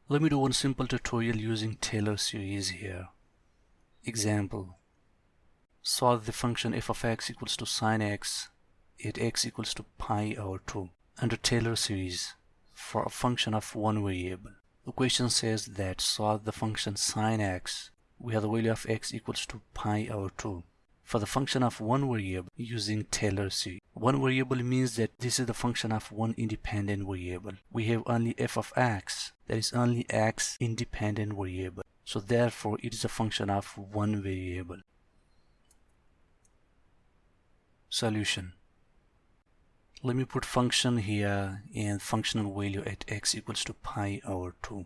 Let me do one simple tutorial using Taylor series here. Example. Solve the function f of x equals to sine x at x equals to pi over 2 under Taylor series for a function of one variable. The question says that solve the function sine x. We have the value of x equals to pi over 2 for the function of one variable using Taylor series. One variable means that this is the function of one independent variable. We have only f of x, that is only x independent variable. So therefore it is a function of one variable. Solution. Let me put function here and functional value at x equals to pi over 2.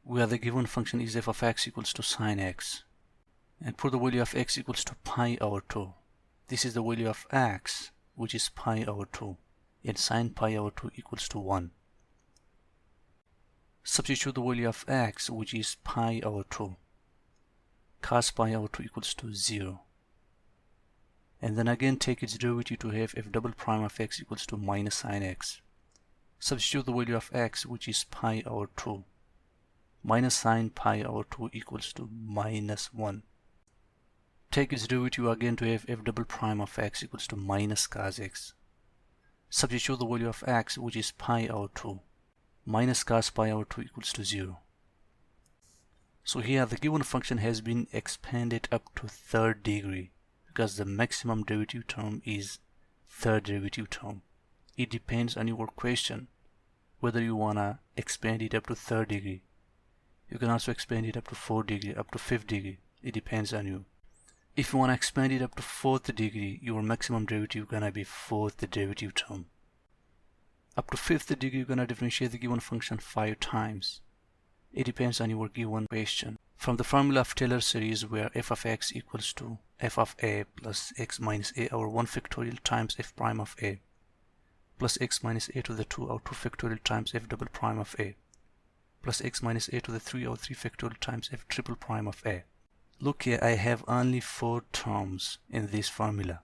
Where the given function is f of x equals to sine x. And put the value of x equals to pi over 2. This is the value of x, which is pi over 2, and sine pi over 2 equals to 1. Substitute the value of x, which is pi over 2. Cos pi over 2 equals to 0. And then again take its derivative to have f double prime of x equals to minus sine x. Substitute the value of x, which is pi over 2. Minus sine pi over 2 equals to minus 1. Take its derivative again to have f double prime of x equals to minus cos x. Substitute the value of x, which is pi over 2. Minus cos pi over 2 equals to 0. So here the given function has been expanded up to third degree because the maximum derivative term is third derivative term. It depends on your question whether you wanna expand it up to third degree. You can also expand it up to fourth degree, up to fifth degree. It depends on you. If you want to expand it up to fourth degree, your maximum derivative gonna be fourth derivative term. Up to fifth degree, you're gonna differentiate the given function 5 times. It depends on your given question. From the formula of Taylor series where f of x equals to f of a plus x minus a over 1 factorial times f prime of a plus x minus a to the 2 over 2 factorial times f double prime of a plus x minus a to the 3 over 3 factorial times f triple prime of a. Look here, I have only 4 terms in this formula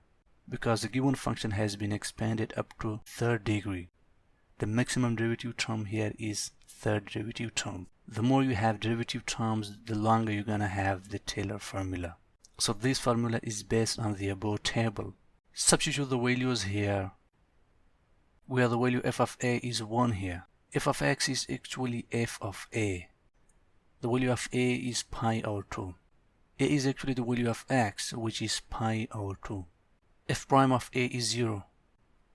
because the given function has been expanded up to third degree. The maximum derivative term here is third derivative term. The more you have derivative terms, the longer you're gonna have the Taylor formula. So this formula is based on the above table. Substitute the values here where the value f of a is 1 here. F of x is actually f of a. The value of a is pi over 2. A is actually the value of x, which is pi over 2. F prime of a is 0.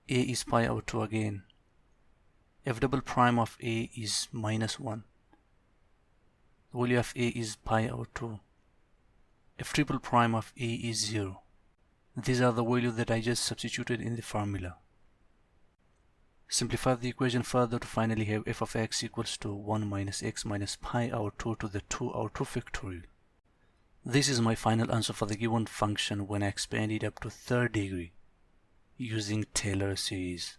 A is pi over 2 again. F double prime of a is minus 1. The value of a is pi over 2. F triple prime of a is 0. These are the values that I just substituted in the formula. Simplify the equation further to finally have f of x equals to 1 minus x minus pi over 2 to the 2 over 2 factorial. This is my final answer for the given function when I expand it up to third degree using Taylor series.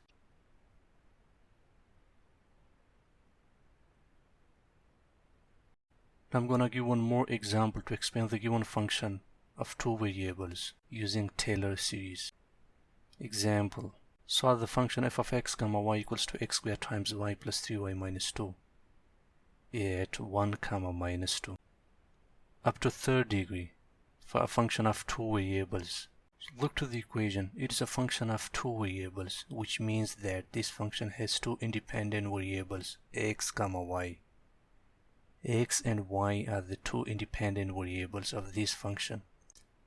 I'm gonna give one more example to expand the given function of two variables using Taylor series. Example. Solve the function f of x comma y equals to x squared times y plus 3y minus 2 at 1 comma minus 2 up to third degree for a function of two variables. So look to the equation. It is a function of two variables, which means that this function has two independent variables, x comma y. X and y are the two independent variables of this function.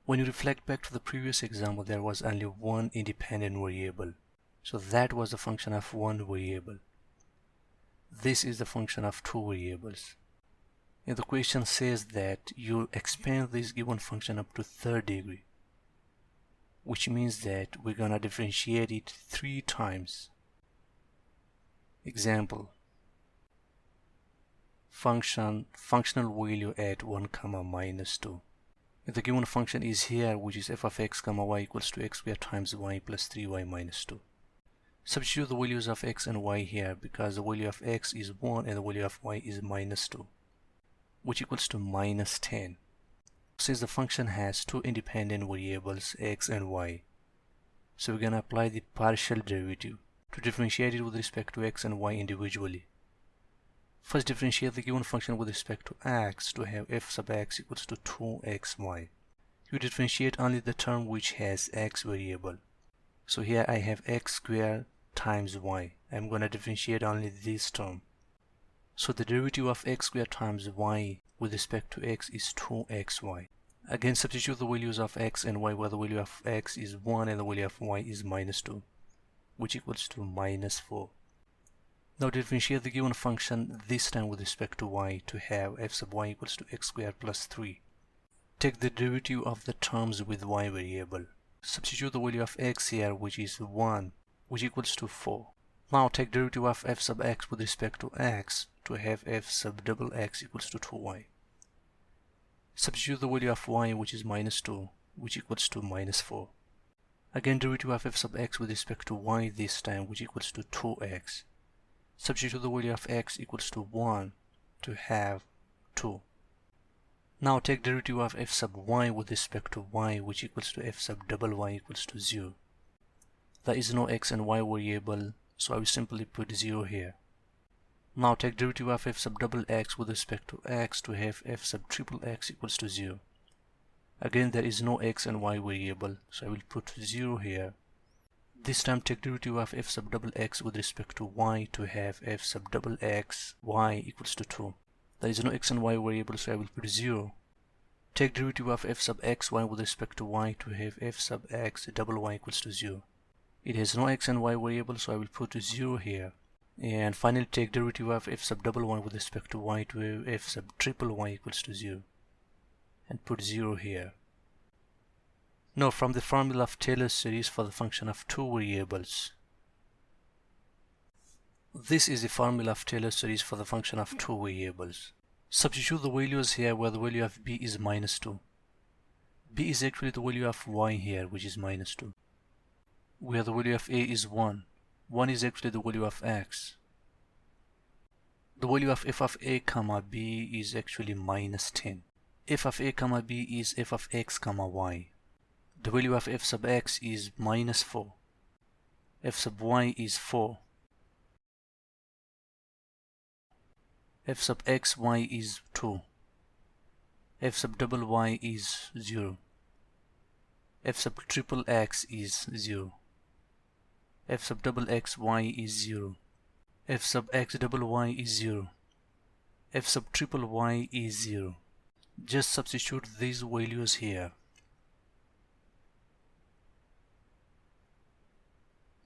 When you reflect back to the previous example, there was only one independent variable. So that was the function of one variable. This is the function of two variables. And the question says that you expand this given function up to third degree, which means that we're gonna differentiate it 3 times. Example. Functional value at 1 comma minus 2. If the given function is here, which is f of x comma y equals to x squared times y plus 3y minus 2. Substitute the values of x and y here because the value of x is 1 and the value of y is minus 2, which equals to minus 10. Since the function has two independent variables x and y, so we're gonna apply the partial derivative to differentiate it with respect to x and y individually. First, differentiate the given function with respect to x to have f sub x equals to 2xy. You differentiate only the term which has x variable. So here I have x squared times y. I'm going to differentiate only this term. So the derivative of x squared times y with respect to x is 2xy. Again, substitute the values of x and y, where the value of x is 1 and the value of y is -2, which equals to -4. Now differentiate the given function this time with respect to y to have f sub y equals to x squared plus 3. Take the derivative of the terms with y variable. Substitute the value of x here, which is 1, which equals to 4. Now take derivative of f sub x with respect to x to have f sub double x equals to 2y. Substitute the value of y, which is -2, which equals to -4. Again, derivative of f sub x with respect to y this time, which equals to 2x. Substitute the value of x equals to 1 to have 2. Now take derivative of f sub y with respect to y, which equals to f sub double y equals to 0. There is no x and y variable, so I will simply put 0 here. Now take derivative of f sub double x with respect to x to have f sub triple x equals to 0. Again, there is no x and y variable, so I will put 0 here. This time take derivative of f sub double x with respect to y to have f sub double x y equals to 2. There is no x and y variable, so I will put 0. Take derivative of f sub xy with respect to y to have f sub x double y equals to 0. It has no x and y variable, so I will put 0 here. And finally take derivative of f sub double y with respect to y to have f sub triple y equals to 0. And put 0 here. Now from the formula of Taylor series for the function of two variables. This is the formula of Taylor series for the function of two variables. Substitute the values here, where the value of b is -2. b is actually the value of y here, which is -2. Where the value of a is 1. 1 is actually the value of x. The value of f of a comma b is actually -10. f of a comma b is f of x comma y. The value of f sub x is -4. f sub y is 4. f sub x y is 2. f sub double y is 0. f sub triple x is 0. f sub double x y is 0. f sub x double y is 0. f sub triple y is 0. Just substitute these values here.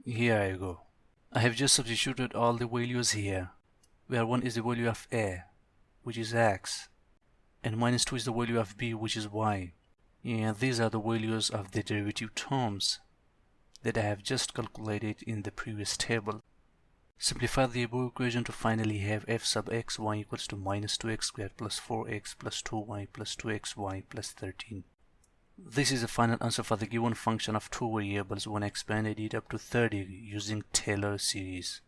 Here I go. I have just substituted all the values here, where 1 is the value of a, which is x, and -2 is the value of b, which is y. And these are the values of the derivative terms that I have just calculated in the previous table. Simplify the above equation to finally have f sub x y equals to -2x squared plus 4x plus 2y plus 2xy plus 13. This is the final answer for the given function of two variables when expanded it up to 30 using Taylor series.